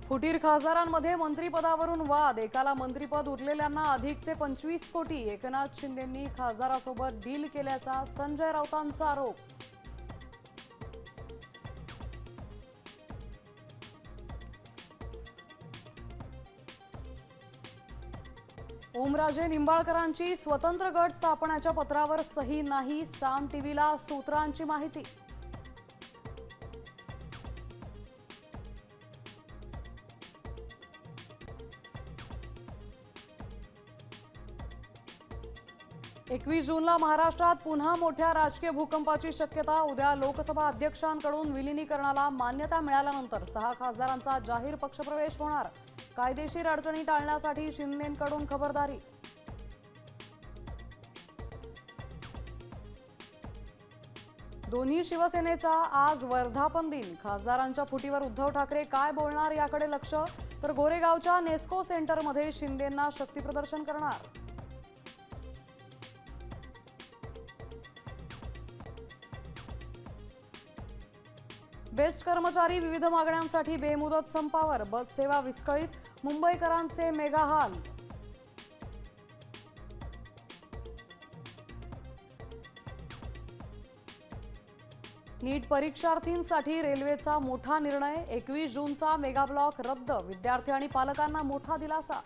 फुटीर खासदारांमध्ये मंत्रिपदावरून वाद। एकाला मंत्रिपद उरलेल्यांना अधिकचे 25 कोटी। एकनाथ शिंदेंनी खासदारासोबत डील केल्याचा संजय राऊतांचा आरोप। ओमराजे निंबाळकरांची स्वतंत्र गट स्थापण्याच्या पत्रावर सही नाही। साम टीव्हीला सूत्रांची माहिती। एकवीस जूनला महाराष्ट्रात पुन्हा मोठ्या राजकीय भूकंपाची शक्यता। उद्या लोकसभा अध्यक्षांकडून विलिनीकरणाला मान्यता मिळाल्यानंतर 6 खासदारांचा जाहीर पक्षप्रवेश होणार। कायदेशीर अडचणी टाळण्यासाठी शिंदेंकडून खबरदारी। दोन्ही शिवसेनेचा आज वर्धापन दिन। खासदारांच्या फुटीवर उद्धव ठाकरे काय बोलणार याकडे लक्ष। तर गोरेगावच्या नेस्को सेंटरमध्ये शिंदेंना शक्तीप्रदर्शन करणार। बेस्ट कर्मचारी विविध मागण्यांसाठी बेमुदत संपावर। बस सेवा विस्कळीत। मुंबईकरांचे मेगा हाल। नीट परीक्षार्थींसाठी रेल्वेचा मोठा निर्णय। 21 जूनचा मेगा ब्लॉक रद्द। विद्यार्थी आणि पालकांना मोठा दिलासा।